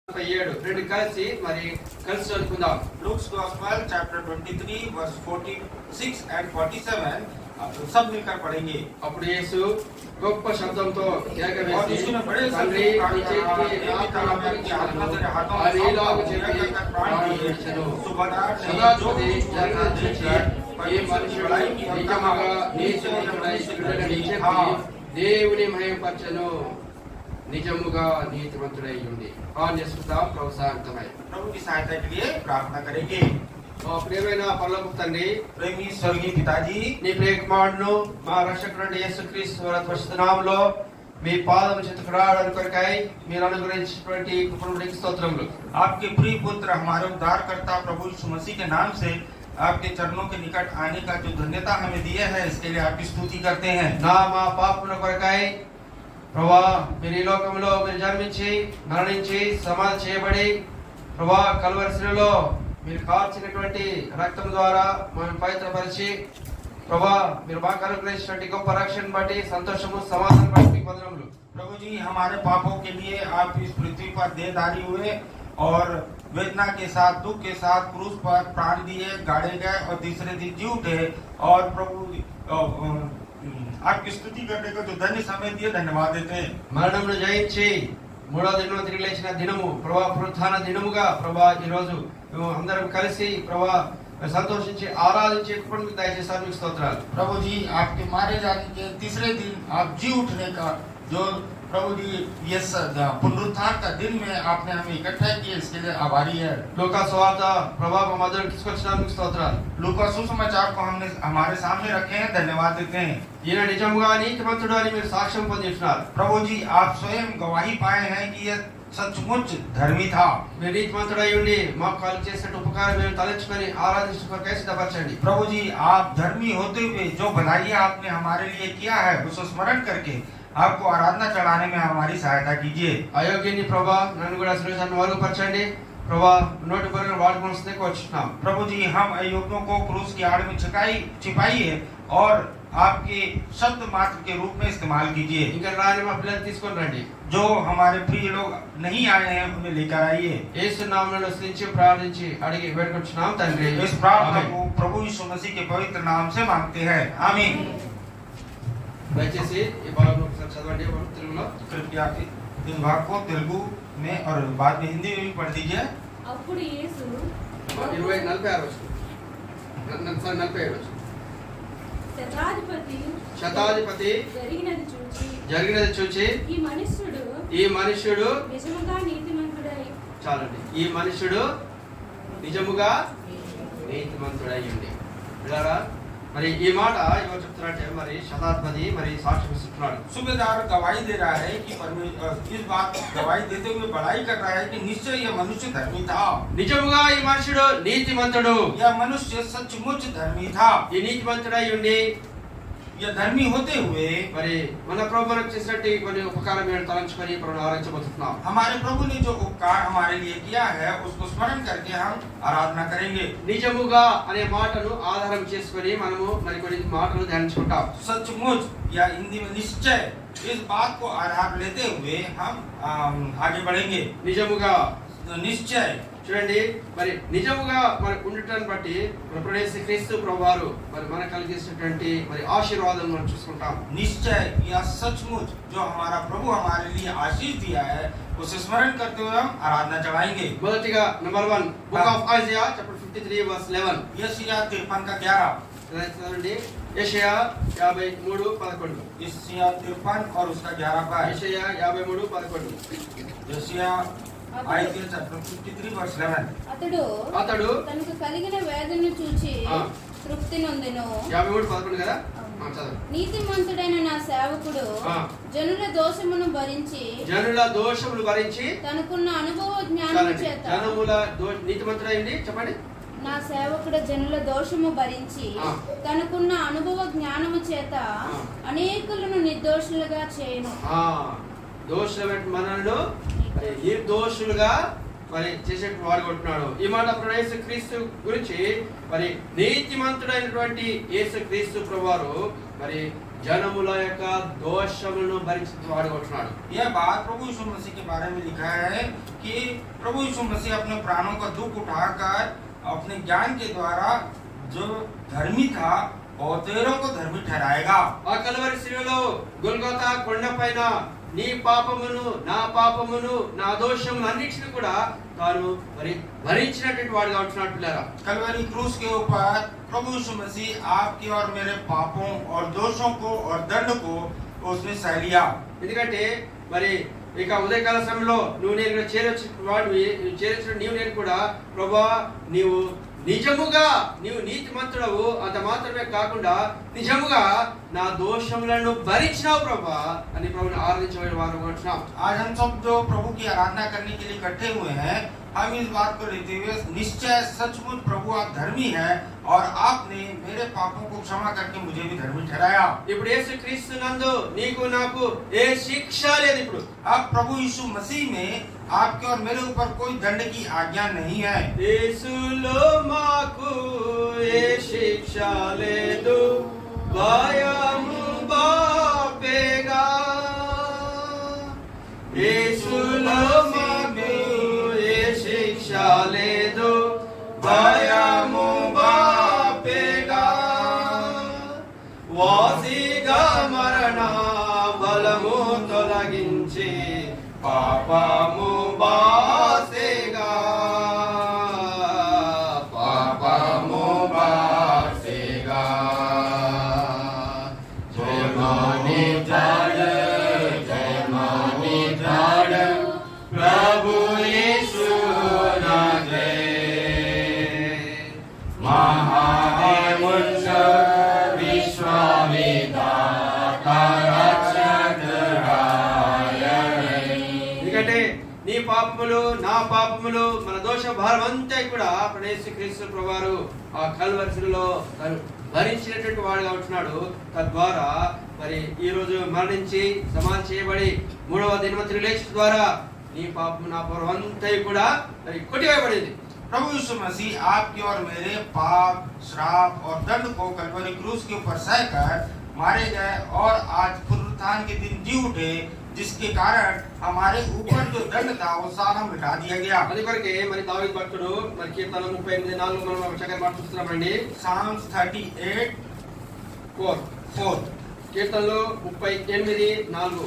రెండు కలిసి మరి కలిసి చదువుకుందాం. Luke's Gospel chapter 23 verse 46 and 47 सब मिलकर पढ़ेंगे. అప్పుడు యేసు గొప్ప శబ్దంతో కేక వేసి और यीशु ने बड़े తండ్రి నీ చేతికి ఆత్మను అప్పగించుచున్నాను. ఆయన ఇలాగు చెప్పి ప్రాణం విడిచెను. శతాధిపతి జగన్ చూచి ఈ మనుషుడు నిజముగా నీతిమంతుడై ఉండునని చెప్పి దేవుని మహిమపరచెను. నిజముగా నీతిమంతుడై ఉండి ప్రోత్సాహంతమై प्रभु की सहायता के लिए प्रार्थना करेंगे. ప్రియమైన పరలోకపు తండ్రి, प्रेमी स्वर्गीय पिताजी, నీ ప్రియ కుమారుడును మా రక్షకుడైన యేసుక్రీస్తు వారి పరిశుద్ధ నామములో మీ పాదము చెంతకు రావడానికి కొరకై మీరు అనుగ్రహించినటువంటి కృపకు స్తోత్రములు. आपके प्रिय पुत्र हमारे उद्धारकर्ता प्रभु यीशु मसीह के नाम से आपके चरणों के निकट आने का जो धन्यता हमें दिया है, इसके लिए आपकी स्तुति करते हैं. నా మా పాపముల కొరకై ప్రభువా మీరు ఈ లోకంలో మీరు జన్మించి మరణించి సమాధి చేయబడి ప్రభువా కల్వరి శిలువలో మీరు కార్చినటువంటి రక్తం ద్వారా మనం పవిత్రపరిచి ప్రభువా మీరు మాకు అనుగ్రహించినటువంటి గొప్ప రక్షణ బట్టి సంతోషము సమాధానం బట్టి మీకు వందనములు. प्रभु जी, हमारे पापों के लिए आप इस पृथ्वी पर देहधारी हुए और वेदना के साथ दुख के साथ क्रूस पर प्राण दिए, गाड़े गए और तीसरे दिन जी उठे. और प्रभु आपकी स्तुति करने का जो धन्य समय दिए, धन्यवाद देते हैं. మరణమును జయించి మూడో దినం తిరిగి లేచిన దినము ప్రభా పునరుత్థాన దినముగా ప్రభా ఈ రోజు మేము అందరం కలిసి ప్రభా సంతోషించి ఆరాధించే కృపను దయచేసి మీకు స్తోత్రాలు. प्रभु जी, आपके मारे जाने के तीसरे दिन आप जी उठने का जो प्रभु जी ये पुनरुत्थान का दिन में आपने हमें इकट्ठा किया, इसके लिए आभारी है. లూకా సువార్త ప్రభా మా మధ్యలో తీసుకొచ్చినందుకు మీకు స్తోత్రాలు. लूका सुसमाचार को हमने हमारे सामने रखे हैं, धन्यवाद देते हैं. ఈయన నిజముగా నీతిమంతుడు అని మీరు సాక్ష్యం పొందింటున్నారు. प्रभु जी, आप स्वयं गवाही पाए हैं कि यह सचमुच धर्मी था. మీరు నీతిమంతుడై ఉండి మాకు కాలు చేసిన ఉపకారం మేము తలంచుకొని ఆరాధించుకోవడానికి సిద్ధపరచండి. प्रभु जी, आप धर्मी होते हुए जो भलाई आपने हमारे लिए किया है, उसे स्मरण करके आपको आराधना चढ़ाने में हमारी सहायता कीजिए. అయోగ్యుని ప్రభా నన్ను కూడా శ్రేష్ఠాన్ని వరుగుపరచండి. ప్రభా నోటి బరువును వాడుకోవాల్సిందే వచ్చున్నాం. प्रभु जी, हम अयोग्यों को क्रूस की आड़ में छिपाइए और आपके शब्द मात्र के रूप में इस्तेमाल कीजिए. ఇంకా రాని మా పిల్లల్ని తీసుకొని రండి. जो हमारे प्रिय लोग नहीं आए हैं, उन्हें लेकर आइए. యేసు నామములో స్తుతించి ప్రార్థించి అడిగి వేడుకుంటున్నాం తండ్రి. इस प्रार्थना को प्रभु यीशु मसीह के पवित्र नाम से मांगते हैं, आमीन. దయచేసి ఈ భాగం ఒకసారి చదవండి తెలుగులో. कृपया इस भाग को तेलुगु में और बाद में हिंदी में भी पढ़ दीजिए. అప్పుడు యేసు 46 వచ్చు. 47 వచ్చు. శతాధిపతి జరిగినది చూచి ఈ మనుష్యుడు నిజముగా నీతిమంతుడై చాలండి ఈ మనుష్యుడు నిజముగా నీతిమంతుడై ఉండి విన్నారా? మరి ఈ మాట ఎవరు చెప్తున్నారంటే మరి శతాధిపతి మరి సాక్ష్యం ఇస్తున్నాడు. सूबेदार गवाही दे रहा है कि इस बात गवाही देते हुए बड़ाई कर रहा है कि निश्चय यह मनुष्य धर्मी था. నిజముగా ఈ మనుషుడు నీతిమంతుడు. यह मनुष्य सचमुच धर्मी था. ఈ నీతిమంతుడై ఉండి यह धर्मी होते हुए మరి మన ప్రభు మనకు చేసినట్టు కొన్ని ఉపకారం మేము తలంచుకొని ప్రభువును ఆరాధించబోతున్నాం. हमारे प्रभु ने जो उपकार हमारे लिए किया है, उसको स्मरण करके हम आराधना करेंगे. నిజముగా అనే మాటను ఆధారం చేసుకొని మనము మరికొన్ని మాటలు ధ్యానించుకుంటాం. सचमुच या हिंदी में निश्चय, इस बात को आधार लेते हुए हम आगे बढ़ेंगे. నిజముగా निश्चय చూడండి, మరి నిజముగా మనకు ఉండటాన్ని బట్టి క్రీస్తు ప్రభువారు మరి మనకు కలిగిస్తున్నటువంటి మరి ఆశీర్వాదం మనం చూసుకుంటాం. निश्चय या सचमुच जो हमारा प्रभु हमारे लिए आशीष दिया है, उसे स्मरण करते हुए हम आराधना चढ़ाएंगे. మొదటిగా number 1 book of Isaiah chapter 53 verse 11. यशायाह 53 का 11. చదవండి. యెషయా 53:11. यशायाह 53 और उसका 11 का. యెషయా 53:11. यशायाह ఐజియా చాప్టర్ 53 వర్స్ 11. అతడు తనకు కలిగిన వేదనను చూచి తృప్తి నొందెను. 53:11 కదా? చదవండి. నీతిమంతుడైన నా సేవకుడు జనుల దోషమును భరించి తనకున్న అనుభవ జ్ఞానము చేత నీతిమంతుడైంది చెప్పండి. నా సేవకుడు జనుల దోషము భరించి తనకున్న అనుభవ జ్ఞానము చేత అనేకులను నిర్దోషులుగా చేయను. దోషుల మనల్ని నిర్దోషులుగా మరి చేసేట్టు వాడుకుంటున్నాడు. ఈ మాట యేసుక్రీస్తు గురించి మరి నీతిమంతుడైనటువంటి యేసుక్రీస్తు ప్రభువారు మరి జనముల యొక్క దోషములను భరించిన వాడుగా ఉంటున్నాడు. यह बात प्रभु यीशु मसीह के बारे में लिखा है कि प्रभु यीशु मसीह अपने प्राणों का दुख उठाकर अपने ज्ञान के द्वारा जो धर्मी था बहुतेरों को धर्मी ठहराएगा. ఆ కల్వరి శిలువలో గొల్గొతా కొండపైన నీ పాపమును నా పాపమును నా దోషమును అన్నిటిని కూడా తాను భరించినటువంటి వాడుగా ఉంటున్నాడు పిల్లరా. कलवरी क्रूस के ऊपर प्रभु यीशु मसीह आपके और मेरे पापों और दोषों को और दंड को उसने सह लिया. ఎందుకంటే మరి ఇక ఉదయకాల సమయంలో నువ్వు నేను చేర్చిన నీవు నేను కూడా ప్రభువా నీవు నిజముగా నీవు నీతిమంతుడవు, అంత మాత్రమే కాకుండా నిజముగా నా దోషములను భరించినావు ప్రభువా అని ప్రభుని ఆరాధించబడిన వారు ఉంటున్నాం. आज हम सब जो प्रभु की आराधना करने के लिए इकट्ठे हुए हैं, हम इस बात को लेते हुए निश्चय सचमुच प्रभु आप धर्मी हैं और आपने मेरे पापों को क्षमा करके मुझे भी धर्मी ठहराया. ఇప్పుడు యేసుక్రీస్తు నందు నీకు నాకు ఏ శిక్ష లేదు. ఇప్పుడు अब प्रभु यीशु मसीह में आपके और मेरे ऊपर कोई दंड की आज्ञा नहीं है. యేసులో మాకు ఏ శిక్ష లేదు, భయము బాపేగా. యేసులో మాకు ఏ శిక్ష లేదు, భయము బాపేగా. వాసిగా మరణ బలము తొలగించి పాపము బాసేగా, పాపము బాసేగా. జయమాని ధాడ, జయమాని ధాడ, ప్రభు యేసు నా జయ. మహాముచ్చ విశ్వవిధాతా ఎందుకంటే నీ పాపములు నా పాపములు మన దోష భారం అంతా కూడా యేసుక్రీస్తు ప్రభువారు ఆ కల్వరి శిలువలో భరించినటువంటి వాడుగా ఉంటున్నాడు. తద్వారా మరి ఈ రోజు మరణించి సమాధి చేయబడి మూడవ దినము తిరిగి లేచి ద్వారా నీ పాపము నా పాపం అంతా కూడా మరి కొట్టివేయబడింది. प्रभु यीशु मसीह आपके और मेरे पाप, श्राप और दंड को कलवरी क्रूस के ऊपर सहकर मारे गए और आज पुनरुत्थान के दिन जी उठे, जिसके कारण हमारे ऊपर जो दंड था वो सारा मिटा दिया गया. అది కొరకే మరి దావీదు భక్తుడు మరి కీర్తన 38:4 మనం చక్కగా మాట్లాడుతున్నామండి. Psalms 38:4 కీర్తనలు 38:4.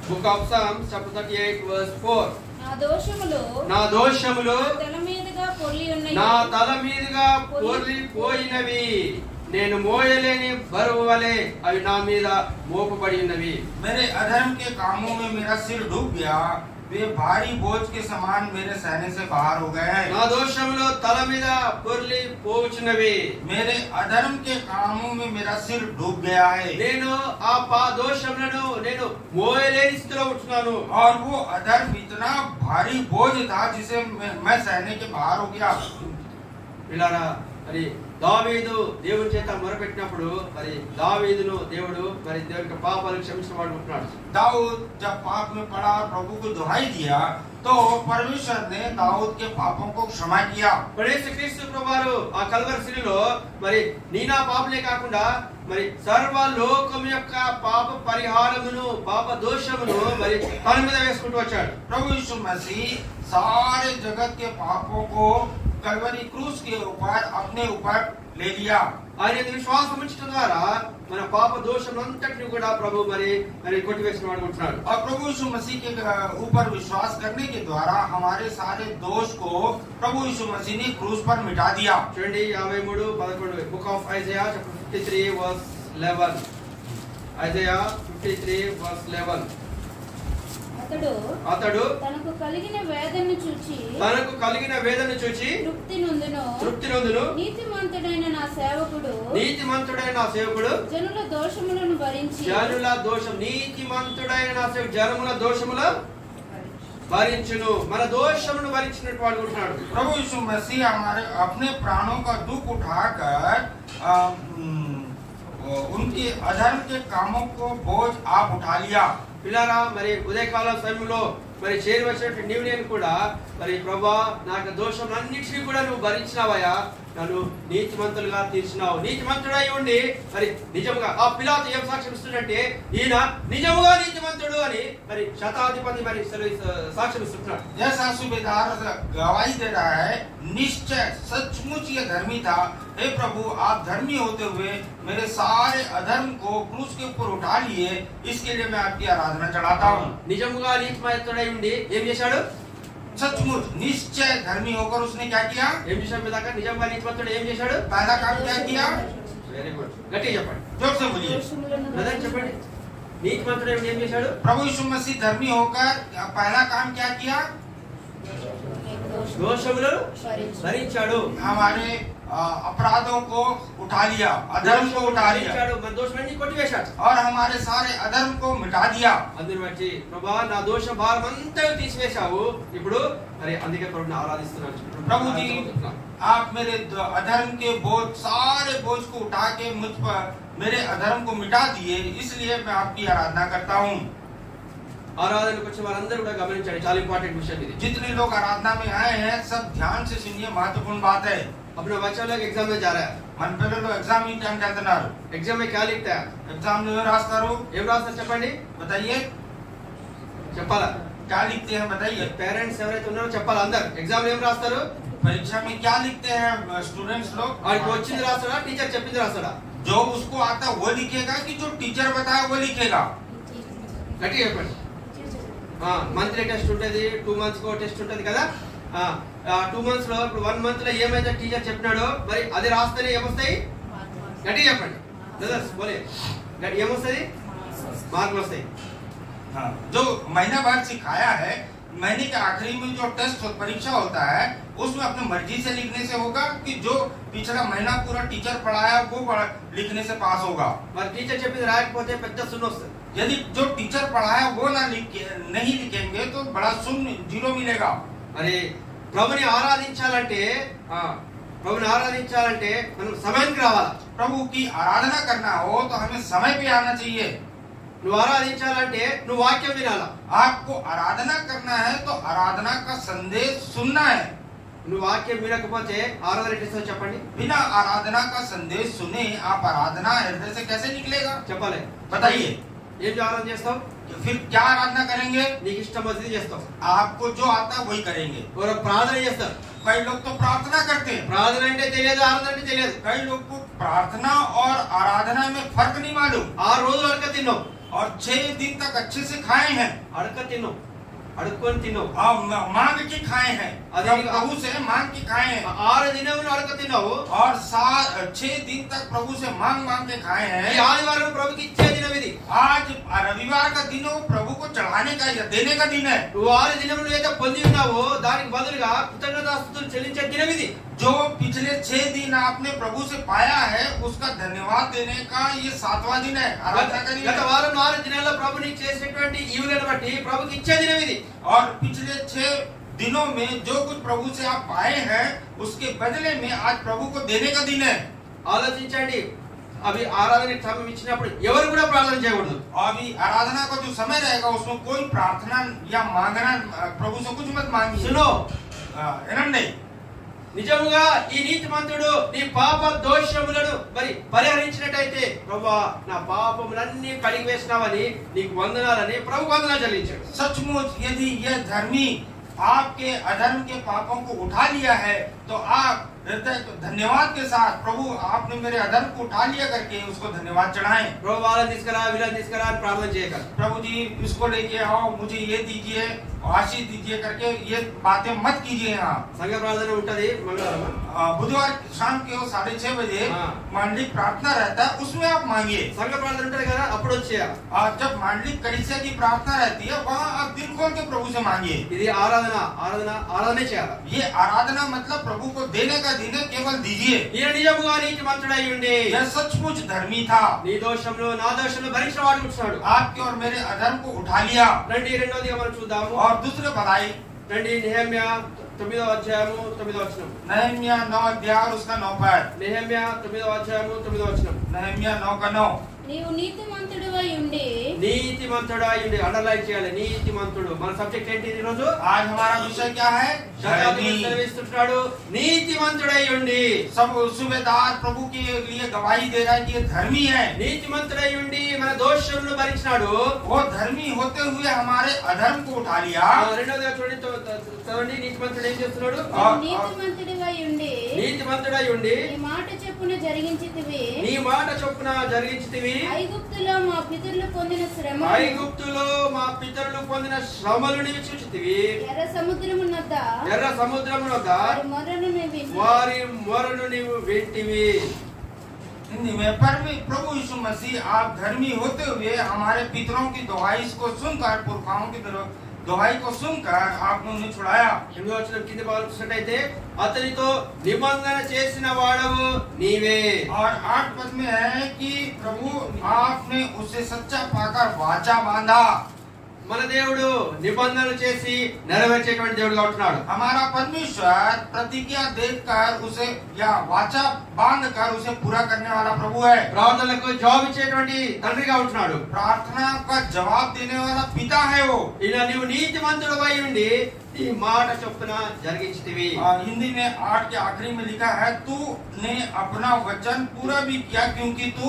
Book of Psalms chapter 38 verse 4. నా దోషములు నా దోషములు తల మీదుగా పొర్లి ఉన్నాయి, నా తల మీదుగా పొర్లి పోయినవి, నేను మోయలేని బరువు వలె అవి నా మీద మోపబడి ఉన్నవి. मेरे अधर्म के कामों में मेरा सिर डूब गया, वे भारी बोझ के समान मेरे सहने से बाहर हो गए हैं. నా దోషములు తల మీద పొర్లి పోచున్నవి, मेरे अधर्म के कामों में मेरा सिर डूब गया है. నేను ఆ దోషములను నేను మోయలేని స్థితిలో ఉంటున్నాను. और वो अधर्म इतना भारी बोझ था जिसे मैं सहने के बाहर हो गया. పిల్లరా మరి దావీదు దేవుని చేత మొరపెట్టినప్పుడు మరి దావీదును దేవుడు మరి దేవుని పాపాలు క్షమించిన వాడు ఉంటున్నాడు. दाऊद जब पाप में पड़ा और प्रभु को दुहाई दिया तो परमेश्वर ने दाऊद के पापों को क्षमा किया. యేసుక్రీస్తు ప్రభువారు ఆ కల్వరి శిలువలో మరి నీ నా పాపలే కాకుండా మరి సర్వ లోకం యొక్క పాప పరిహారమును పాప దోషమును మరి తన మీద వేసుకుంటూ వచ్చాడు. प्रभु यीशु मसीह सारे जगत के पापों को कलवरी क्रूस के ऊपर अपने ऊपर ले लिया. ఆయన విశ్వాసం ఉంచడం ద్వారా మన పాప దోషములంతటిని కూడా ప్రభు మరి కొట్టివేసిన వాడు ఉంటున్నాడు. और प्रभु यीशु मसीह के ऊपर विश्वास करने के द्वारा हमारे सारे दोष को प्रभु यीशु मसीह ने क्रूस पर मिटा दिया. చూడండి 53:11 book of Isaiah chapter 53 verse 11. Isaiah 53 verse 11. అతడు తనకు కలిగిన వేదనను చూచి తృప్తి నొందును. నీతిమంతుడైన నా సేవకుడు జనుల దోషములను భరించును. మన దోషమును భరించినట్టు వాడు ఉంటున్నాడు. प्रभु यीशु मसीह हमारे अपने प्राणों का दुख उठाकर उनके अधर्म के कामों को बोझ आप उठा लिया. పిల్లరా మరి ఉదయకాల సమయంలో మరి చేరి వచ్చినట్టు నీవు నేను కూడా మరి ప్రభువా నాకు దోషములన్నిటినీ కూడా నువ్వు భరించినావయ్యా, నన్ను నీతిమంతులుగా తీర్చినావు. నీతిమంతుడై ఉండి మరి నిజముగా ఆ పిలాతు ఏం సాక్ష్యం ఇస్తుందంటే ఈయన నిజముగా నీతిమంతుడు అని మరి శతాధిపతి మరి సాక్ష్యం ఇస్తున్నాడు. जैसा सूबेदार गवाही दे रहा है, निश्चय सचमुच ये धर्मी था। हे प्रभु, आप धर्मी होते हुए मेरे सारे अधर्म को क्रूस के ऊपर उठा लिए, इसके लिए मैं आपकी आराधना चढ़ाता हूँ। నిజముగా నీతిమంతుడై ఉండి ఏం చేశాడు? सचमुच निश्चय धर्मी होकर उसने क्या किया? ఏం చేశాడు? మీద నిజంగా నీతిమంతుడు ఏం చేశాడు? पहला काम क्या किया? వెరీ గుడ్, గట్టిగా చెప్పండి, जोर से बोलिए। బ్రదర్ చెప్పండి. నీతిమంతుడు ఏం చేశాడు? प्रभु यीशु मसीह धर्मी होकर पहला काम क्या किया? దోషములను భరించాడు. हमारे अपराधों को उठा लिया, अधर्म को उठा लिया మన దోషమన్నీ కొట్టివేశాడు और हमारे सारे अधर्म को मिटा दिया। అందుని బట్టి ప్రభువా నా దోష భారం అంతా తీసివేశావు. ఇప్పుడు మరి అందుకే ప్రభుని ఆరాధిస్తున్నాను. प्रभु जी, आप मेरे अधर्म के बोझ, सारे बोझ को उठा के मुझ पर मेरे अधर्म को मिटा दिए, इसलिए मैं आपकी आराधना करता हूँ। ఆరాధనకు వచ్చే వారందరూ కూడా గమనించండి, చాలా ఇంపార్టెంట్ విషయం ఇది. जितने लोग आराधना में आए हैं सब ध्यान से सुनिए, महत्वपूर्ण बात है। अपने बच्चा लोग एग्जाम में जा रहा है, मन पहले लोग एग्जाम ही टाइम कहते एग्जाम में क्या लिखता है? एग्जाम में रास्ता ఏం రాస్తారు చెప్పండి, बताइए చెప్పాలా? क्या लिखते हैं, बताइए। పేరెంట్స్ ఎవరైతే ఉన్నారో చెప్పాలి. అందరు ఎగ్జామ్ ఏం రాస్తారు? परीक्षा में क्या लिखते हैं स्टूडेंट्स लोग? వాడికి వచ్చింది రాస్తాడా, టీచర్ చెప్పింది రాస్తాడా? जो उसको आता वो लिखेगा कि जो टीचर बताया वो लिखेगा? గట్టిగా చెప్పండి. మంత్లీ టెస్ట్ ఉంటుంది, 2 months కో టెస్ట్ ఉంటుంది కదా. 2 months లో ఇప్పుడు 1 month లో ఏమైతే టీచర్ చెప్పినాడో మరి అది రాస్తేనే ఏమొస్తాయి? గట్టిగా చెప్పండి బ్రదర్స్, బోలే ఏమొస్తుంది? మార్కులు వస్తాయి. हाँ, जो महीना भर सिखाया है, महीने के आखिरी में जो टेस्ट परीक्षा होता है उसमें अपनी मर्जी से लिखने से होगा कि जो पिछला महीना पूरा टीचर पढ़ाया वो लिखने से पास होगा? మరి టీచర్ చెప్పింది రాయకపోతే పెద్ద సున్నా వస్తుంది. यदि जो टीचर पढ़ाया वो नहीं लिखेंगे तो बड़ा शून्य, 0 मिलेगा। మరి ప్రభుని ఆరాధించాలంటే మనం సమయానికి రావాలా. प्रभु की आराधना करना हो तो हमें समय पे आना चाहिए। నువ్వు ఆరాధించాలంటే నువ్వు వాక్యం వినాలా. आपको आराधना करना है तो आराधना का संदेश सुनना है। నువ్వు వాక్యం వినకపోతే ఆరాధన ఎట్లా చెప్పండి? बिना आराधना का संदेश सुने आप आराधना हृदय से कैसे निकलेगा? చెప్పాలి. बताइए, ఏం ఆరాధన చేస్తావు? फिर क्या आराधना करेंगे? నీకు ఇష్టం వచ్చింది చేస్తావు. आपको जो आता है वही करेंगे। और ప్రార్థన చేస్తారు. कई लोग तो प्रार्थना करते हैं, ప్రార్థన అంటే తెలియదు, ఆరాధన అంటే తెలియదు. कई लोग को प्रार्थना और आराधना में फर्क नहीं मालूम। 6 రోజులు అడక తిన్నావు, और 6 दिन तक अच्छे से खाए हैं, అడక తిన్నావు, అడుక్కొని తిన్నావు, मांग के खाए हैं, प्रभु से मांग के खाए हैं। 6 దినములు అడక తిన్నావు और 6 दिन तक प्रभु से मांग के खाए ఈ हैं। ఆదివారం ప్రభుకి ఇచ్చే దినం ఇది. आज रविवार का दिन हो, प्रभु को चढ़ाने का या देने का दिन है। నువ్వు 6 దినములు ఏదైతే పొంది ఉన్నావో దానికి బదులుగా కృతజ్ఞతాస్తుతులు చెల్లించే దినం ఇది. जो पिछले 6 दिन आपने प्रभु से पाया है उसका धन्यवाद देने का ये 7वां दिन है। आराधना करिए। గత వారం 4 దినాల్లో ప్రభు నీకు చేసినటువంటి ఈవులను బట్టి ప్రభుకి ఇచ్చే దినం ఇది. और पिछले 6 दिनों में जो कुछ प्रभु से आप पाए हैं उसके बदले में आज प्रभु को देने का दिन है। ఆలోచించండి, అవి ఆరాధనకి సమయం ఇచ్చినప్పుడు ఎవరు కూడా ప్రార్థన చేయకూడదు. और अभी आराधना का जो समय रहेगा उसमें कोई प्रार्थना या मांगना, प्रभु से कुछ मत मांगिए। సునో, नहीं, నిజముగా ఈ నీతిమంతుడు నీ పాప దోషములను మరి పరిహరించినట్టయితే ప్రభువా నా పాపములన్నీ కడిగి వేసినావని నీకు వందనాలని ప్రభు వందనాలు చెల్లించాడు. सचमुच यदि यह धर्मी आपके अधर्म के पापों को उठा लिया है तो आप हृदय धन्यवाद के साथ, प्रभु आपने मेरे अधर्म को उठा लिया करके उसको धन्यवाद चढ़ाएं। ప్రభు వాళ్ళని తీసుకురా, వీళ్ళని తీసుకురా అని ప్రార్థన చేయగలరు. प्रभु जी इसको लेके आओ, मुझे ये दीजिए, आशीष दीजिए करके ये बातें मत कीजिए। यहाँ సంఘ ప్రార్థన ఉంటది మంగళవారం, बुधवार शाम के 6:30 बजे मांडलिक प्रार्थना रहता है, उसमें आप मांगिए। సంఘ ప్రార్థన ఉంటది కదా, అప్పుడు వచ్చేయాలి. जब मांडलिक कलीसिया की प्रार्थना रहती है वहाँ आप दिल खोल के प्रभु से मांगिए। ఇది ఆరాధనే చేయాలి. ये आराधना मतलब प्रभु को देने का दिन है, केवल दीजिए। ఈయన నిజముగా నీతిమంతుడై ఉండి यह सचमुच धर्मी था, నీ దోషములు నా దోషములు భరించిన వాడు ఉంటున్నాడు. आपके और मेरे अधर्म को उठा लिया। రండి రెండోదిగా మనం చూద్దాము. और दूसरे बधाई రండి నెహెమ్యా 9వ అధ్యాయము 9వ వచనం. नहम्या 9 अध्याय और उसका 9 पद। నెహెమ్యా 9వ అధ్యాయము 9వ వచనం. नहम्या 9 का 9। నీవు నీతిమంతుడివై ఉండి నీతిమంతుడై ఉండి అండర్లైన్ చేయాలి. నీతిమంతుడు మన సబ్జెక్ట్ ఏంటి ఈ రోజు? आज हमारा विषय क्या है? సెలవిస్తున్నాడు నీతిమంతుడై ఉండి. सब सूबेदार प्रभु के लिए गवाही दे रहा है कि ये धर्मी है. నీతిమంతుడై ఉండి మన దోషములను భరించినాడు. वो धर्मी होते हुए हमारे अधर्म को उठा लिया. రెండోదిగా చూడండి, చదవండి. నీతిమంతుడు ఏం చేస్తున్నాడు? నీతిమంతుడివై ఉండి నీతిమంతుడై ఉండి నీ మాట చొప్పున జరిగించితివి. నీ మాట చొప్పున జరిగించితివి. ఐగుప్తులో మా పితరులు పొందిన శ్రమ ఐగుప్తులో మా పితరులు పొందిన శ్రమలు నీవు చూచితివి. ఎర్ర సముద్రమునొద్ద ఎర్ర సముద్రము వద్ద వారి మొర్రను నీవు వింటివి. వారి మొరను నీవు వింటివి. हिंदी में प्रभु यीशु मसीह आप धर्मी होते हुए हमारे पितरों की दुहाई को सुनकर, पुरखाओं की दुहाई को सुनकर आपने उन्हें छुड़ाया. ఎనిమిదో వచనం కింది భాగం చూసినట్టయితే అతనితో నిబంధన చేసిన వాడవు నీవే. और 8 पद में है कि प्रभु आपने उसे सच्चा पाकर वाचा बांधा. మన దేవుడు నిబంధనలు చేసి నెరవేర్చేటువంటి దేవుడుగా ఉంటున్నాడు. हमारा परमेश्वर प्रतिज्ञा देकर उसे या वाचा बांध कर उसे पूरा करने वाला प्रभु है. ప్రార్థనలకు జవాబు ఇచ్చేటువంటి తండ్రిగా ఉంటున్నాడు. प्रार्थना का जवाब देने वाला पिता है वो. ఇలా నీవు నీతిమంతుడవై ఉండి నీ మాట చొప్పున జరిగించితివి. हिंदी में 8 के आखिरी में लिखा है तू ने अपना वचन पूरा भी किया क्योंकि तू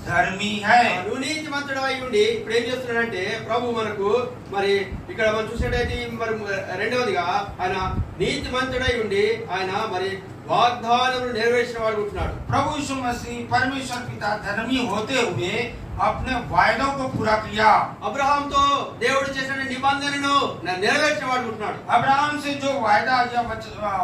धर्मी है. నువ్వు నీతిమంతుడవై ఉండి ఇప్పుడు ఏం చేస్తున్నాడంటే ప్రభు మనకు మరి ఇక్కడ మనం చూసినట్టయితే మరి రెండవదిగా ఆయన నీతిమంతుడై ఉండి ఆయన మరి వాగ్దానములు నెరవేర్చిన వాడు ఉంటున్నాడు. प्रभु यीशु मसीह परमेश्वर पिता धर्मी होते हुए अपने वायदों को पूरा किया. అబ్రహాంతో దేవుడు చేసిన నిబంధనను నెరవేర్చిన వాడు ఉంటున్నాడు. अब्राहम से जो वायदा या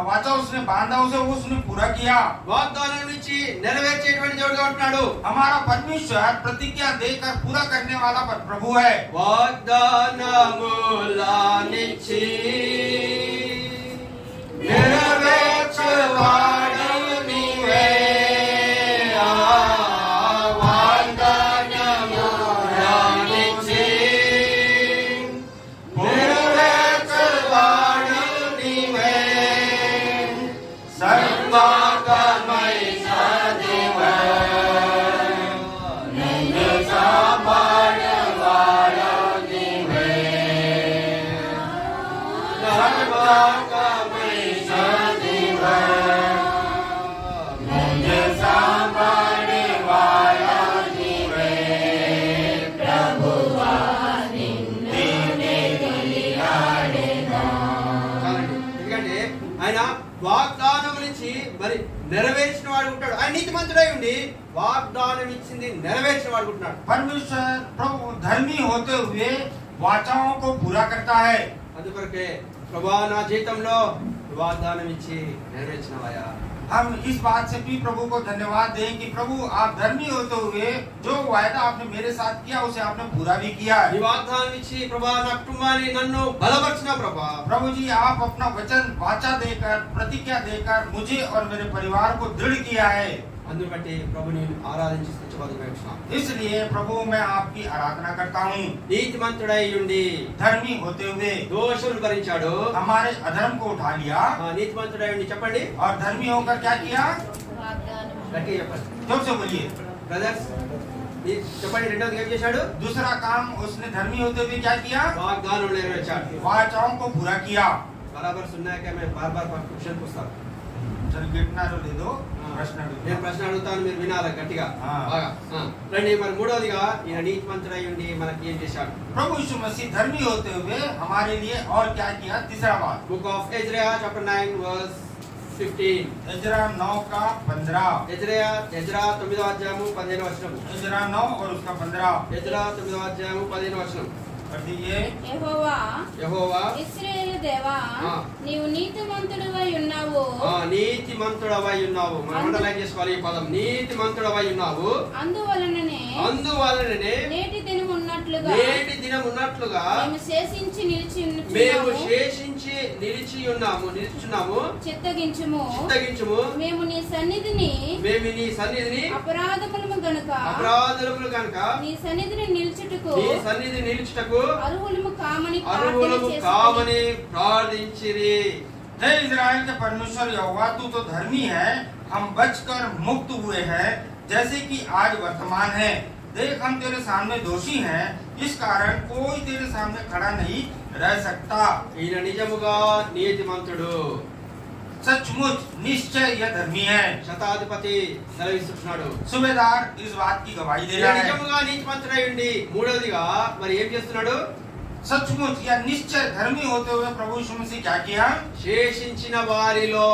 वाचा उसने बांधा उसे उसने पूरा किया. వాగ్దానం నుంచి నెరవేర్చేటువంటి దేవుడుగా ఉంటున్నాడు. हमारा परमेश्वर प्रतिज्ञा देकर पूरा करने वाला प्रभु है. వాగ్దానములనిచ్చి నెరవేర్చువాడు నీవే. వాగ్దానములనిచ్చి నెరవేర్చువాడు నీవే. సర్వకమైన దేవా నిన్ను కాపాడేవాడు నీవే. సర్వకమైన దేవా నిన్ను కాపాడేవాడు నీవే. ప్రభువా నిన్నే కొనియాడెదా. ఎందుకంటే ఆయన వాగ్దానం నుంచి మరి నెరవేర్చిన వాడు ఉంటాడు. ఆయన నీతిమంతుడై ఉండి వాగ్దానం ఇచ్చింది నెరవేర్చిన వాడు ఉంటున్నాడు. परमेश्वर प्रभु धर्मी होते हुए वाचाओं को पूरा करता है. అందుకొరకే ప్రభా నా జీవితంలో వాగ్దానం ఇచ్చి నెరవేర్చినవాయా. हम इस बात से भी प्रभु को धन्यवाद दें कि प्रभु आप धर्मी होते हुए जो वायदा आपने मेरे साथ किया उसे आपने पूरा भी किया ఈ है. వాగ్దానం ఇచ్చి ప్రభా నా కుటుంబాన్ని నన్ను బలపరిచిన ప్రభా. प्रभु जी आप अपना वचन वाचा देकर प्रतिज्ञा देकर मुझे और मेरे परिवार को दृढ़ किया है. అందును బట్టి ప్రభుని ఆరాధించి స్తుతించుకుంటున్నాను. इसलिए प्रभु मैं आपकी आराधना करता हूँ. నీతిమంతుడై ఉండి धर्मी होते हुए దోషములు భరించాడు. हमारे अधर्म को उठा लिया. నీతిమంతుడై ఉండి చెప్పండి, और धर्मी होकर क्या किया? వాగ్దానం గట్టిగా చెప్పండి जोर से बोलिए. బ్రదర్స్. చెప్పండి రెండోది ఏం చేశాడు? दूसरा काम उसने धर्मी होते हुए क्या किया? వాగ్దానం నెరవేర్చాడు. वाचाओं को पूरा किया. बराबर सुनना है क्या? मैं बार बार क्वेश्चन पूछता हूँ. चल गिटनारो ले दो. प्रश्न నేను ప్రశ్న అడుగుతాను, మీరు వినాలి గట్టిగా ఆ. బాగా. రండి మరి మూడవదిగా ఈయన నీతిమంతుడై ఉండి మనకి ఏం చేశాడు? प्रभु यीशु मसीह धर्मी होते हुए हमारे लिए और क्या किया? तीसरा बात book of Ezra chapter 9 verse 15. Ezra 9 का 15. ఎజ్రా 9వ అధ్యాయము 15వ వచనం. इजरा 9 और उसका 15. ఎజ్రా 9వ అధ్యాయము 15వ వచనం. कर दीजिए. యెహోవా ఇశ్రాయేలు దేవా ఆ. నీవు నీతిమంతుడివై ఉన్నావు. నీతిమంతుడవై ఉన్నావు. మనం అండర్లైన్ చేసుకోవాలి ఈ పదం. నీతిమంతుడవై ఉన్నావు. అందువలననే నేటి దినం ఉన్నట్లుగా మేము శేషించి మేము నిలిచి శేషించి నిలిచియున్నాము. చిత్తగించుము. మేము నీ సన్నిధిని నీ సన్నిధిని అపరాధములము గనుక నీ సన్నిధిని నిలుచుటకు అర్హులము కామని ప్రార్థించిరి. हे इजराइल के परमेश्वर यहोवा तू तो धर्मी है. हम बचकर मुक्त हुए हैं जैसे कि आज वर्तमान है. देख हम तेरे सामने दोषी हैं, इस कारण कोई तेरे सामने खड़ा नहीं रह सकता। ఈయన నిజముగా నీతిమంతుడు, सचमुच निश्चय यह धर्मी है। శతాధిపతి సెలవిస్తున్నాడు. सूबेदार इस बात की गवाही दे ఈయన रहा है। నిజముగా నీతిమంతుడై ఉండి మూడవదిగా మరి ఏం చేస్తున్నాడు? सचमुच या निश्चय धर्मी होते हुए प्रभु यीशु मसीह क्या किया? శేషించిన వారిలో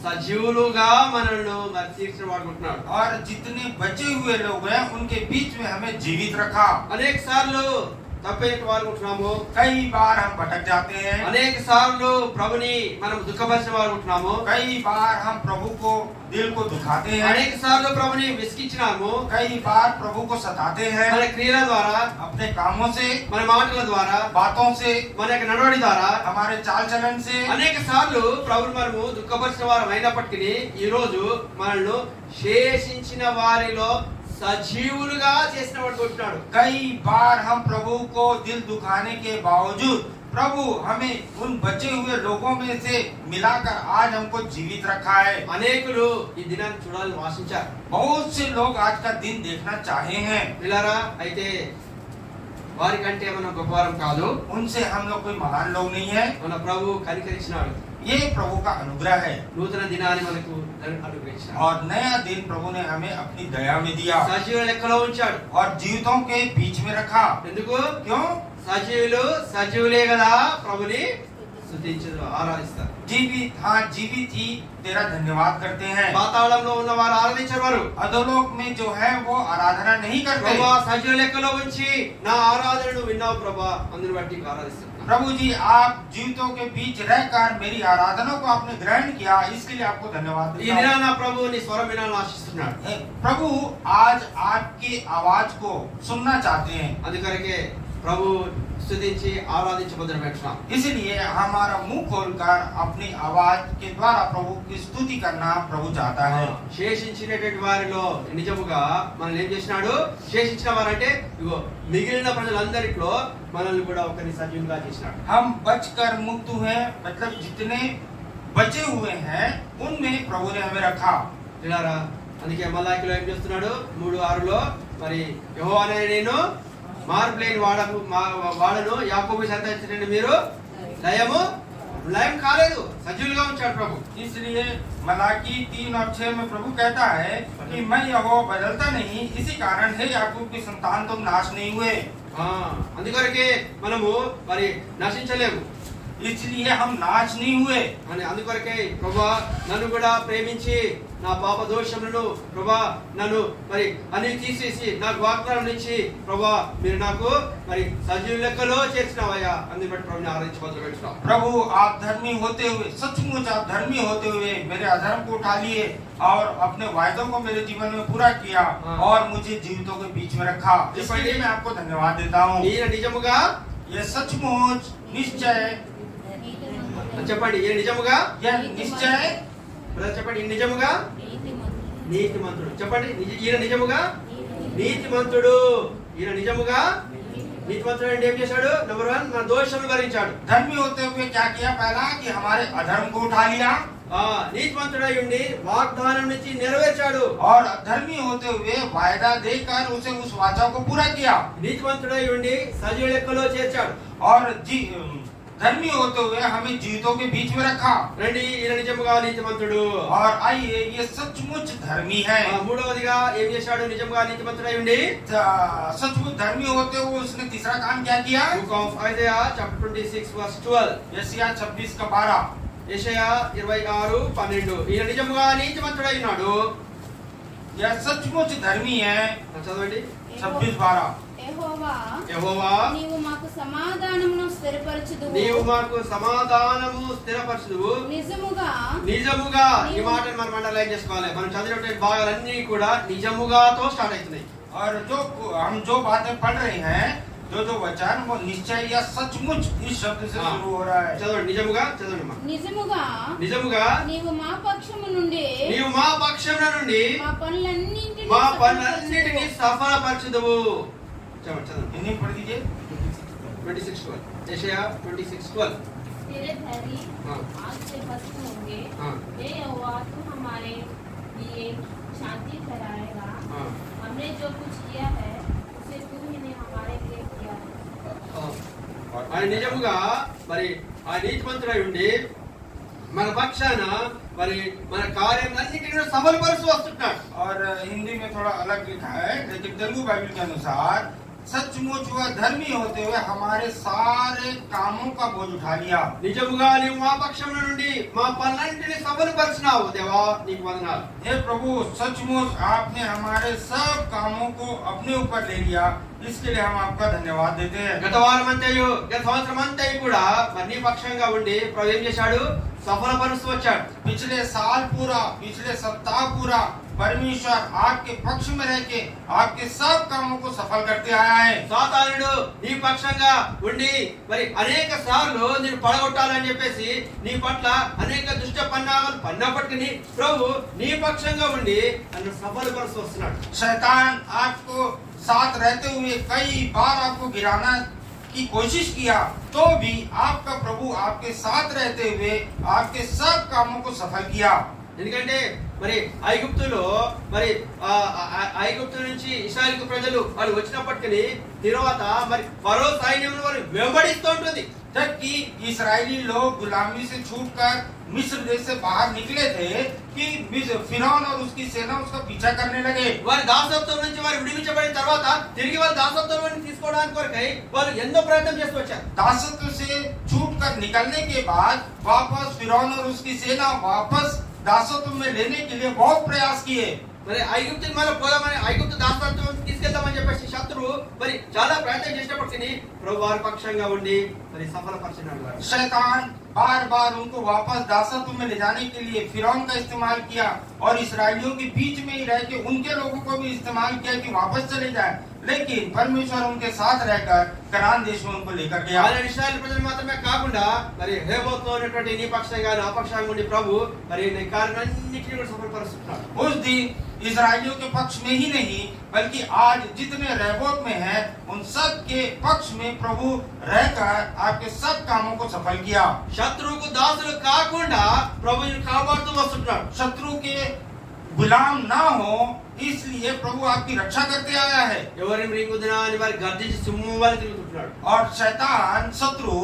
సజీవులుగా మనల్ని మరి తీర్చివాడుకుంటున్నాడు. और जितने बचे हुए लोग हैं उनके बीच में हमें जीवित रखा। అనేక సార్లు తప్పైన వాడుకుంటున్నాము, कई बार हम भटक जाते हैं, అనేక సార్లు ప్రభుని మనం దుఃఖపరిచిన వాడుకుంటున్నాము, कई बार हम प्रभु को दिल को दुखाते हैं, అనేక సార్లు ప్రభుని విసిగించినాము, कई बार प्रभु को सताते हैं మన క్రియల ద్వారా, अपने कामों से, మన మాటల ద్వారా, बातों से, మన యొక్క నడవడి ద్వారా हमारे चाल चलन से। అనేక సార్లు ప్రభుని మనము దుఃఖపరిచిన వారు అయినప్పటికీ ఈ రోజు మనల్ని శేషించిన వారిలో సజీవులుగా చేసిన వాడు కొట్టినాడు. कई बार हम प्रभु को दिल दुखाने के बावजूद प्रभु हमें उन बचे हुए लोगों में से मिलाकर आज हमको जीवित रखा है। అనేకులు ఈ దినాన్ని చూడాలని ఆశించారు. बहुत से लोग आज का दिन देखना चाहे हैं। పిల్లరా, అయితే వారికంటే మనం గొప్పవారం కాదు. उनसे हम लोग कोई महान लोग नहीं है। మన ప్రభు కనికరించినాడు. ये प्रभु का अनुग्रह है నూతన దినాన్ని మనకు అనుగ్రహించాడు. और नया दिन प्रभु ने हमें अपनी दया में दिया సజీవుల లెక్కలో ఉంచాడు. और जीवितों के बीच में रखा। ఎందుకు? क्यों? సజీవులే కదా ప్రభుని స్తుతించరు, ఆరాధిస్తారు. जीवित, हाँ जीवित ही तेरा धन्यवाद करते हैं। పాతాళంలో ఉన్న వారు ఆరాధించరు. వారు अधोलोक में जो है वो आराधना नहीं करते। ప్రభా సజీవుల లెక్కలో ఉంచి నా ఆరాధనను విన్నావు ప్రభా, అందుని బట్టి ఆరాధిస్తున్నాను. प्रभु जी, आप जीवितों के बीच रहकर मेरी आराधना को आपने ग्रहण किया, इसके लिए आपको धन्यवाद ఈ देता हूं। దినాన ప్రభు నీ స్వరం వినాలని ఆశిస్తున్నాడు. प्रभु आज आपकी आवाज को सुनना चाहते हैं, అందుకొరకే ప్రభు స్తుతించి ఆరాధించి మొదలు పెట్టినాం. इसलिए हमारा मुंह खोलकर अपनी आवाज के द्वारा प्रभु की स्तुति करना प्रभु चाहता है। శేషించినటువంటి వారిలో నిజముగా మనల్ని ఏం చేసినాడు? శేషించిన వారంటే ఇగో మిగిలిన ప్రజలందరిలో మనల్ని కూడా ఒకరిని సజీవంగా చేసినాడు. हम बचकर मुक्त हुए, मतलब जितने बचे हुए हैं उनमें प्रभु ने हमें रखा। పిల్లారా, అందుకే మలాకిలో ఏం చేస్తున్నాడు? 3:6లో మరి యెహోవా అనే నేను మార్పులేని వాడను, యాకోబు సంతతిని మీరు లయం కాలేదు, సజీవులుగా ఉంచాడు ప్రభు. इसलिए मलाकी 3 और 6 में प्रभु कहता है कि मैं यहोवा बदलता नहीं, इसी कारण है याकूब की संतान तुम नाश नहीं हुए। అందుకొరకే మనము మరి నశించలేము, इसलिए हम नाश नहीं हुए। అని అందుకొరకే ప్రభా నన్ను కూడా ప్రేమించి నా పాప దోషములను ప్రభా నన్ను మరి అన్ని తీసేసి నాకు వాగ్దానం నుంచి ప్రభా మీరు నాకు మరి సజీవ లెక్కలో చేర్చినావయ్యా, అందుని బట్టి ప్రభుని ఆరాధించి మొదలు పెట్టినాం. प्रभु आप धर्मी होते हुए, सचमुच आप धर्मी होते हुए मेरे अधर्म को उठा लिए और अपने वायदों को मेरे जीवन में पूरा किया और मुझे जीवितों के बीच में रखा, इसके लिए मैं आपको धन्यवाद देता हूँ। ఈయన నిజముగా, ये सचमुच निश्चय, చెప్పండి ఈయన నిజముగా, यह निश्चय, చెప్పండి ఈయన నిజముగా నీతిమంతుడు. చెప్పండి ఈయన నిజముగా నీతిమంతుడు. ఈయన నిజముగా నీతిమంతుడు అంటే ఏం చేశాడు? నెంబర్ 1 మన దోషములు భరించాడు. धर्मी होते हुए क्या किया? पहला कि हमारे अधर्म को उठा लिया, నీతిమంతుడై ఉండి వాగ్దానం నుంచి నెరవేర్చాడు. और धर्मी होते हुए वायदा देकर उसे उस वाचा को पूरा किया, నీతిమంతుడై ఉండి సజీవ లెక్కలో చేర్చాడు. और धर्मी होते हुए हमें जीवितों के बीच में रखा। రండి, ఈయన నిజముగా నీతిమంతుడు. और आइए, ये सचमुच धर्मी है। మూడవదిగా ఏం చేశాడు? నిజముగా నీతిమంతుడై ఉండి सचमुच धर्मी होते हुए उसने तीसरा काम क्या किया? Book of Isaiah chapter 26 verse 12. यशायाह 26 का 12। యెషయా 26:12. ఈయన నిజముగా నీతిమంతుడై ఉన్నాడు. यह सचमुच धर्मी है। చదవండి. 26:12। యెహోవా నీవు మాకు సమాధానమును స్థిరపరచుదువు, నీవు మాకు సమాధానము స్థిరపరచుదువు. నిజముగా ఈ మాటను మనం అండర్లైన్ చేసుకోవాలి. మనం చదివినటువంటి భాగాలన్నీ కూడా నిజముగాతో స్టార్ట్ అవుతున్నాయి. और हम जो बातें पढ़ रहे हैं, जो वचन वो निश्चय या सचमुच इस शब्द से शुरू हो रहा है। చదవండి, నిజముగా చదవండి. నిజముగా నీవు మా పక్షము నుండి మా పనులన్నిటినీ సఫలపరచుదువు. చదవండి. इन्हीं पढ़ दीजिए। 26:12. यशायाह 26:12. तेरे धैर्य आज से भस्म होंगे, हे यहोवा तू हमारे लिए शांति ठहराएगा। हमने जो कुछ किया है ఆయన నిజముగా మరి ఆ నీతిమంతుడై ఉండి మన పక్షాన మరి మన కార్యాలన్నిటిని సఫలపరుస్తూ వస్తున్నాడు. और हिंदी में थोड़ा अलग लिखा है, लेकिन तेलुगु बाइबल के अनुसार सचमुच वह धर्मी होते हुए हमारे सारे कामों का बोझ उठा लिया. నిజముగా నీవు మా పక్షం నుండి మా పనులన్నిటిని సఫలపరిచినావు దేవా, నీకు వందనాలు. हे प्रभु, सचमुच आपने हमारे सब कामों को अपने ऊपर ले लिया, इसके लिए हम आपका धन्यवाद देते हैं. గత వారం అంతయు గత సంవత్సరం అంతయు కూడా మరి నీ పక్షంగా ఉండి ప్రభు ఏం చేశాడు? సఫలపరుస్తూ వచ్చాడు. पिछले साल पूरा, पिछले सप्ताह पूरा परमेश्वर आपके पक्ष में रह के आपके सब कामों को सफल करते आया है. సాతానుడు నీ పక్షంగా ఉండి మరి అనేక సార్లు నేను పడగొట్టాలని చెప్పేసి నీ పట్ల అనేక దుష్ట పన్నాగాలు పన్నప్పటికీ ప్రభు నీ పక్షంగా ఉండి నన్ను సఫలపరుస్తూ వస్తున్నాడు. शैतान आपको साथ रहते हुए कई बार आपको गिराना की कोशिश किया, तो भी आपका प्रभु आपके साथ रहते हुए आपके सब कामों को सफल किया. ఎందుకంటే మరి ఐగుప్తులో మరి ఐగుప్తు నుంచి ఇశ్రాయేలు ప్రజలు వాళ్ళు వచ్చినప్పటికీ తర్వాత మరి ఫరో సైన్యం వారు వెంబడిస్తూ ఉంటుంది. जबकि इस्राएली लोग गुलामी से छूटकर मिस्र देश से बाहर निकले थे कि फिरौन और उसकी सेना उसका पीछा करने लगे. వారి దాసత్వం నుంచి వారు విడిపించబడిన తర్వాత తిరిగి వారి దాసత్వం తీసుకోవడానికి కొరకై వారు ఎంతో ప్రయత్నం చేస్తూ వచ్చారు. दासत्व से छूटकर निकलने के बाद वापस फिरौन और उसकी सेना वापस दासत्व में लेने के लिए बहुत प्रयास किए. మరి ఐగుప్తుకి మళ్ళీ పోదామని ఐగుప్తు దాసత్వం తీసుకెళ్దామని చెప్పేసి శత్రువు మరి చాలా ప్రయత్నం చేసినప్పటికీ ప్రభు వారి పక్షంగా ఉండి మరి సఫలపరిచినాడు. शैतान बार बार उनको वापस दासत्व में ले जाने के लिए फिरौन का इस्तेमाल किया और इसराइलियों के बीच में ही रह के उनके लोगों को भी इस्तेमाल किया कि वापस चले जाए, लेकिन परमेश्वर उनके साथ रहकर कनान देश में उनको लेकर गया. ఆయన ఇశ్రాయేలు ప్రజలు మాత్రమే కాకుండా మరి హేబోతులో ఉన్నటువంటి నీ పక్షంగా నా పక్షంగా ఉండి ప్రభు మరి నీ కార్యాలన్నిటిని కూడా సఫలపరుస్తున్నాడు. उस दिन इस्राएलियों के पक्ष में ही नहीं, बल्कि आज जितने रेहोबोत में हैं उन सब के पक्ष में प्रभु रहकर आपके सब कामों को सफल किया. శత్రువుకు దాసులు కాకుండా ప్రభువుని కాపాడుతూ వస్తున్నాడు. शत्रु के गुलाम ना हो इसलिए प्रभु आपकी रक्षा करते आया है. ఎవరిని మృంగుదునా అని వారి గర్జించి సింహం వలె తిరుగుతున్నాడు. और शैतान शत्रु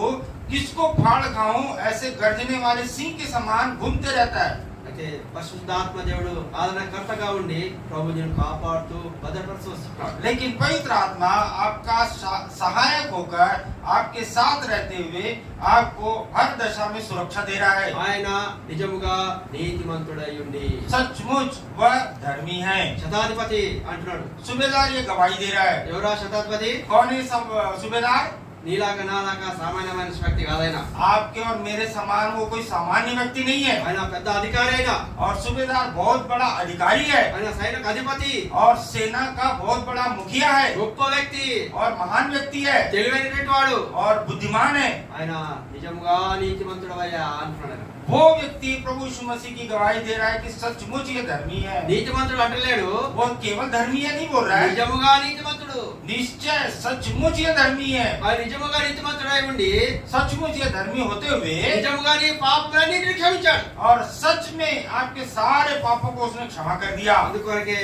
किसको फाड़ खाऊं ऐसे गर्जने वाले सिंह के समान घूमते रहता है. అయితే పరిశుద్ధాత్మ దేవుడు ఆదరణకర్తగా ఉండి ప్రభు నిన్ను కాపాడుతూ భద్రపరుస్తూ వస్తున్నాడు. लेकिन पवित्र आत्मा आपका सहायक होकर आपके साथ रहते हुए आपको हर दशा में सुरक्षा दे रहा है. ఆయన నిజముగా నీతిమంతుడై ఉండి सचमुच वह धर्मी है. శతాధిపతి అంటున్నాడు. सूबेदार ये गवाही दे रहा है. ఎవరా శతాధిపతి? कौन है सब सूबेदार? నీలాగా నాలాగా సామాన్యమైన వ్యక్తి కాదైనా. आपके और मेरे समान वो कोई सामान्य व्यक्ति नहीं है. ఆయన పెద్ద అధికారి అయినా, और सूबेदार बहुत बड़ा अधिकारी है ఆయన సైనిక అధిపతి, और सेना का बहुत बड़ा मुखिया है గొప్ప వ్యక్తి, और महान व्यक्ति है తెలివైనటువంటి వాడు. और बुद्धिमान है. ఆయన నిజముగా నీతిమంతుడవయ్యా అంటున్నాడు. वो व्यक्ति प्रभु यीशु मसीह की गवाही दे रहा है कि सचमुच ये धर्मी है. నీతిమంతుడు అంటలేడు, वो केवल धर्मी है नहीं बोल रहा है, నిజముగా నీతిమంతుడు. निश्चय सचमुच ये धर्मी है. ఆయన నిజముగా నీతిమంతుడై ఉండి सचमुच ये धर्मी होते हुए నిజముగా నీ పాపములన్నిటిని క్షమించాడు. और सच में आपके सारे पापों को उसने क्षमा कर दिया. అందుకొరకే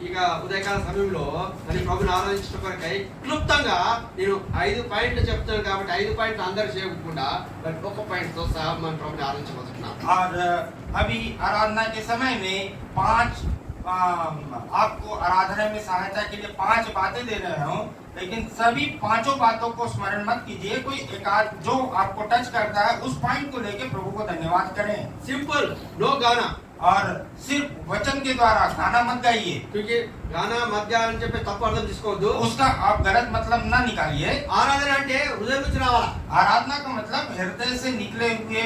ఇక ఉదయకాల సమయంలో మరి ప్రభుని ఆరాధించడం కొరకై క్లుప్తంగా నేను 5 పాయింట్లు చెప్తాను కాబట్టి 5 పాయింట్లు అందరూ చేయకుండా మరి ఒక పాయింట్ తో సహా మనం ప్రభుని ఆరాధించబోతున్నాం. और अभी आराधना के समय में 5 आपको आराधना में सहायता के लिए 5 बातें दे रहे हूँ, लेकिन सभी 5 बातों को स्मरण मत कीजिए. कोई एक आध जो आपको टच करता है उस पॉइंट को लेके प्रभु को धन्यवाद करें. సింపుల్, నో గానా. और सिर्फ वचन के द्वारा गाना मत गाइए, क्योंकि గానా మధ్య అని చెప్పి తప్పు అర్థం తీసుకోవద్దు. उसका आप गलत मतलब ना निकालिए. ఆరాధన అంటే హృదయం నుంచి రావాలా. आराधना का मतलब हृदय से निकले हुए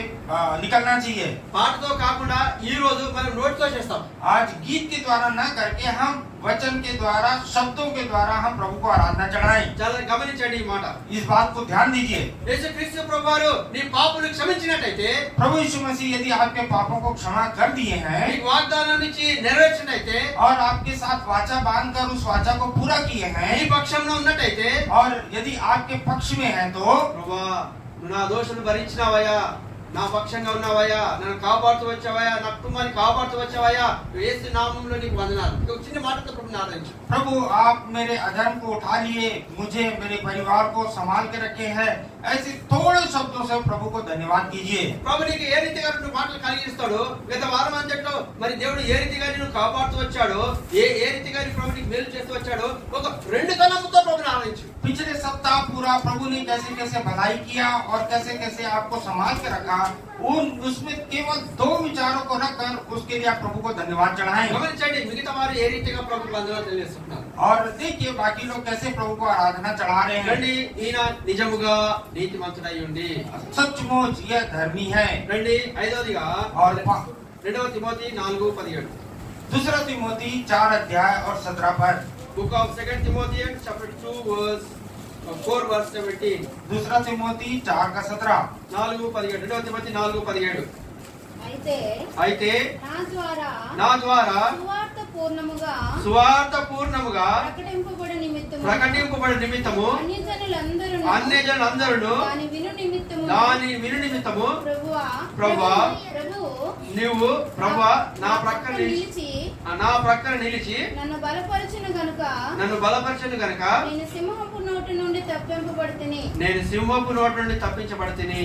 निकलना चाहिए. పాటతో కాకుండా ఈ రోజు మనం నోటితో చేస్తాం. आज गीत के द्वारा ना करके हम वचन के द्वारा, शब्दों के द्वारा हम प्रभु को आराधना चढ़ाएं. చాలా గమనించండి ఈ మాట. इस बात को ध्यान दीजिए. యేసుక్రీస్తు ప్రభువారు నీ పాపములను క్షమించినట్లయితే, प्रभु यीशु मसीह यदि आपके पापों को क्षमा कर दिए हैं నీకు వాగ్దానం ఇచ్చి నెరవేర్చినట్లయితే, और आपके साथ वाचा बांधकर उस वाचा को पूरा किए నీ हैं పక్షంలో ఉన్నట్టయితే, और यदि आपके पक्ष में है तो ప్రభువా నువ్వు నా దోషులు భరించినావయ్యా, నా పక్షంగా ఉన్నావయ్యా, నన్ను కాపాడుతూ వచ్చావయ్యా, నా కుటుంబాన్ని కాపాడుతూ వచ్చావయ్యా, యేసు నామములో నీకు వందనాలు. ఒక చిన్న మాటతో ప్రభుని ఆరాధించు. प्रभु आप मेरे अधर्म को उठा लिए, मुझे मेरे परिवार को संभाल के रखे हैं, ऐसे थोड़े शब्दों से प्रभु को धन्यवाद कीजिए। ప్రభు నీకు ఏ రీతిగా నువ్వు మాటలు కలిగిస్తాడు, గత వారం అంతట్లో మరి దేవుడు ఏ రీతిగా నిన్ను కాపాడుతూ వచ్చాడు, ఏ రీతిగా ప్రభు నీకు మేలు చేస్తూ వచ్చాడు, ఒక రెండు కళ్ళముతో ప్రభుని ఆరాధించు. पिछले सप्ताह पूरा प्रभु ने कैसे कैसे भलाई किया और कैसे कैसे आपको संभाल के रखा, उसमें केवल 2 विचारों को रखकर उसके लिए आप प्रभु को धन्यवाद चढ़ाएं। గమనించండి మిగతా వారు ఏ రీతిగా ప్రభుకు వందనాలు తెలియజేస్తున్నారు. और देखिए बाकी लोग कैसे प्रभु को आराधना चढ़ा रहे हैं। రండి, ఈయన నిజముగా నీతిమంతుడై ఉండి सचमुच यह धर्मी है। రండి. ఐదవదిగా और 2 తిమోతి 4:17 दूसरा तिमोथी 4 अध्याय और 17 पर, Book of 2 Timothy chapter 2 verse 4 verse 17. दूसरा तिमोथी 4 का 17। 4:17. 2 తిమోతి 4:17. అయితే నా ద్వారా సువార్త పూర్ణముగా ప్రకటింపబడి నిమిత్తము అన్యజనులందరూ దాని విను నిమిత్తము ప్రభువా నీవు ప్రభువా నా ప్రక్కన నిలిచి నన్ను బలపరచును గనుక నేను సింహపు నోటి నుండి తప్పించబడితిని.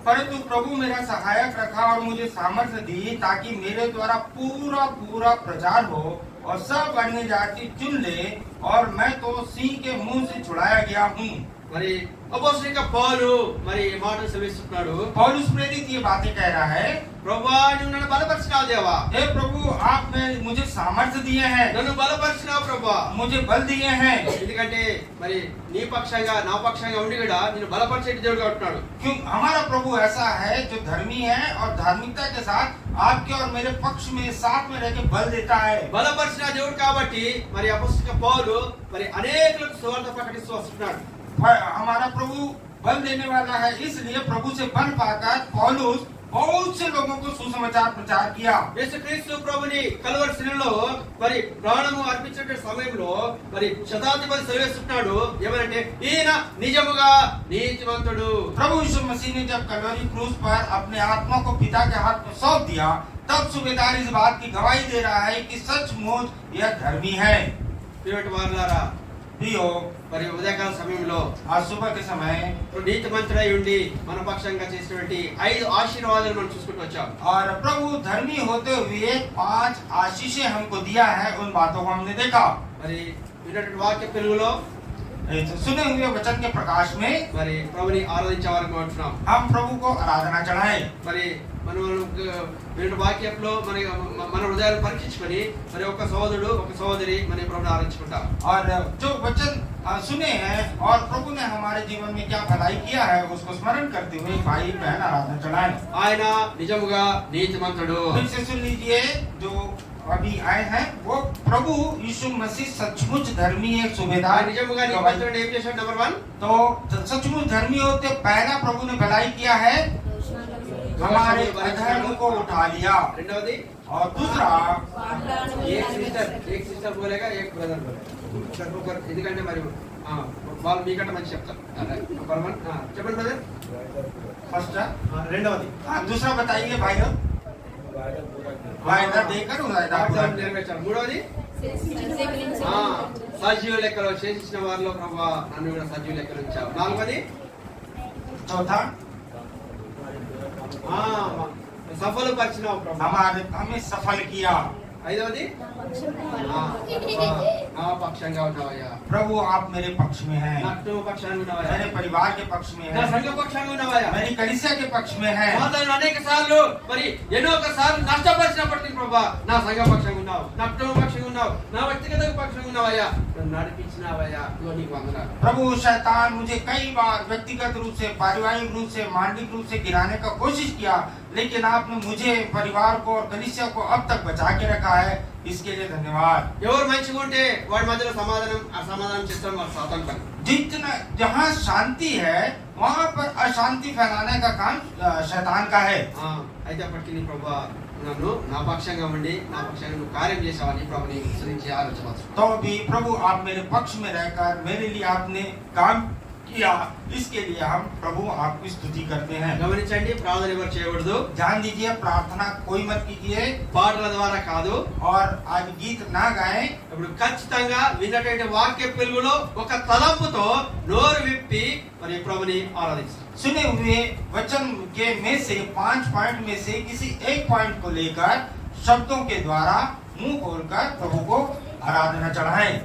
परंतु प्रभु मेरा सहायक रखा और मुझे सामर्थ्य दी, ताकि मेरे द्वारा पूरा प्रचार हो और सब अन्य जाति चुन ले, और मैं तो सिंह के मुंह से छुड़ाया गया हूँ। మరి అపోస్తలుడైన పౌలు మరి ఈ మాటలు సెలవిస్తున్నాడు. पौलुस प्रेरित ये बातें कह रहा है, ప్రభువా నువ్వు నన్ను బలపరిచినావు దేవా, हे प्रभु आप मुझे सामर्थ्य दिए हैं, నన్ను బలపరిచినావు ప్రభువా, मुझे बल दिए हैं। ఎందుకంటే మరి నీ పక్షంగా నా పక్షంగా ఉండి కూడా నిన్ను బలపరిచేటి దేవుడుగా ఉంటున్నాడు. क्यों हमारा प्रभु ऐसा है जो धर्मी है और धार्मिकता के साथ आपके और मेरे पक्ष में साथ में रह के बल देता है। బలపరిచిన దేవుడు కాబట్టి మరి అపోస్తలుడైన పౌలు మరి అనేకులకు సువార్త ప్రకటిస్తూ వస్తున్నాడు. हमारा प्रभु बल देने वाला है, इसलिए प्रभु से बल पाकर पौलुस बहुत से लोगों को सुसमाचार प्रचार किया। యేసుక్రీస్తు ప్రభుని కల్వరి శిలువలో మరి ప్రాణము అర్పించే సమయంలో మరి శతాధిపతి సెలవిస్తున్నాడు ఏమనంటే ఈయన నిజముగా నీతిమంతుడు. प्रभु यीशु मसीह ने जब कलवरी क्रूस पर अपने आत्मा को पिता के हाथ में सौंप दिया, तब सूबेदार इस बात की गवाही दे रहा है कि सचमुच यह धर्मी है। ప్రియమైన వారలారా, प्रियो, మరి ఉదయకాల సమయంలో आज सुबह के समय నీతిమంతుడై ఉండి మన పక్షంగా చేసినటువంటి 5 ఆశీర్వాదాలు మనం చూసుకుంటూ వచ్చాం. और प्रभु धर्मी होते हुए 5 आशीषें हमको दिया है, उन बातों को हमने देखा। మరి విన్నటువంటి వాక్య పెరుగులో सुने हुए वचन के प्रकाश में మరి ప్రభుని ఆరాధించే వారికి ఉంటున్నాం. हम प्रभु को आराधना चढ़ाएं। మరి మనం విన్న వాక్యంలో మన హృదయాలు పరీక్షించుకొని మరి ఒక సోదరుడు ఒక సోదరి మన ప్రభుని ఆరాధించుకుంటాం. और जो वचन सुने हैं और प्रभु ने हमारे जीवन में क्या भलाई किया है उसको स्मरण करते हुए भाई बहन आराधना चढ़ाएं। ఆయన నిజముగా నీతిమంతుడు. फिर से सुन लीजिए, जो अभी आए हैं वो प्रभु यीशु मसीह सचमुच धर्मी एक सूबेदार నిజముగా నీతిమంతుడు ఏం చేశాడు? నెంబర్ 1 तो सचमुच धर्मी होते पहला प्रभु ने भलाई किया है, हमारे अधर्म को उठा लिया। రెండవది और दूसरा एक सिस्टर बोलेगा एक ब्रदर बोलेगा. ఎందుకంటే మరి వాళ్ళు మీకంటే మంచి చెప్తారు. చెప్పండి బ్రదర్. फर्स्ट రెండవది दूसरा बताइए भाई लोग, देकर నెరవేర్చాలి. మూడవది సజీవ లెక్కలో చేసిన వారిలో ప్రభా నన్ను కూడా సజీవ లెక్కలు ఇచ్చావు. నాలుగవది चौथा సఫలపరిచినావు ప్రభా, हमें सफल किया। ఐదవది నా పక్షంగా ఉన్నావయ్యా, प्रभु आप मेरे पक्ष में हैं, నా కుటుంబ పక్షంగా ఉన్నావయ్యా, मेरे परिवार के पक्ष में నా हैं, సంఘ పక్షంగా ఉన్నావయ్యా, मेरी कलीसिया के पक्ष में हैं। మాతను అనేక సార్లు మరి ఎన్నో సార్లు నష్టపరిచినప్పటికీ ప్రభా నా సంఘ పక్షంగా ఉన్నావు, నా కుటుంబ పక్షంగా ఉన్నావు, నా వ్యక్తిగత పక్షంగా ఉన్నావయ్యా, నన్ను నడిపించినావయ్యా, నీకు వందనాలు. प्रभु शैतान मुझे कई बार व्यक्तिगत रूप से, पारिवारिक रूप से, मानसिक रूप से गिराने का कोशिश किया, लेकिन आपने मुझे, परिवार को और कलीसिया को अब तक बचा के रखा है, इसके लिए धन्यवाद। ఎవరు మంచిగా ఉంటే వాడి మధ్యలో అసమాధానం చేస్తాం వాడు సాతాను పని. जितना जहाँ शांति है वहाँ पर अशांति फैलाने का काम शैतान का है। అయితే అప్పటికి నీ ప్రభా నన్ను నా పక్షంగా ఉండి నా పక్షంగా నువ్వు కార్యం చేసావని ప్రభుని గురించి ఆలోచించవచ్చు. तो भी प्रभु आप मेरे पक्ष में रहकर मेरे लिए आपने काम किया, इसके लिए हम प्रभु आपकी स्तुति करते हैं। గమనించండి, ప్రార్థన ఎవరు చేయకూడదు, ध्यान दीजिए, प्रार्थना कोई मत कीजिए పాటల ద్వారా కాదు. और आज गीत ना गाएं। ఇప్పుడు ఖచ్చితంగా విన్నటువంటి వాక్య వెలుగులో ఒక తలంపుతో నోరు విప్పి మరి ప్రభుని ఆరాధించాలి. सुने हुए वचन के में से 5 पॉइंट में से किसी एक पॉइंट को लेकर शब्दों के द्वारा मुंह खोलकर प्रभु को आराधना चढ़ाएं।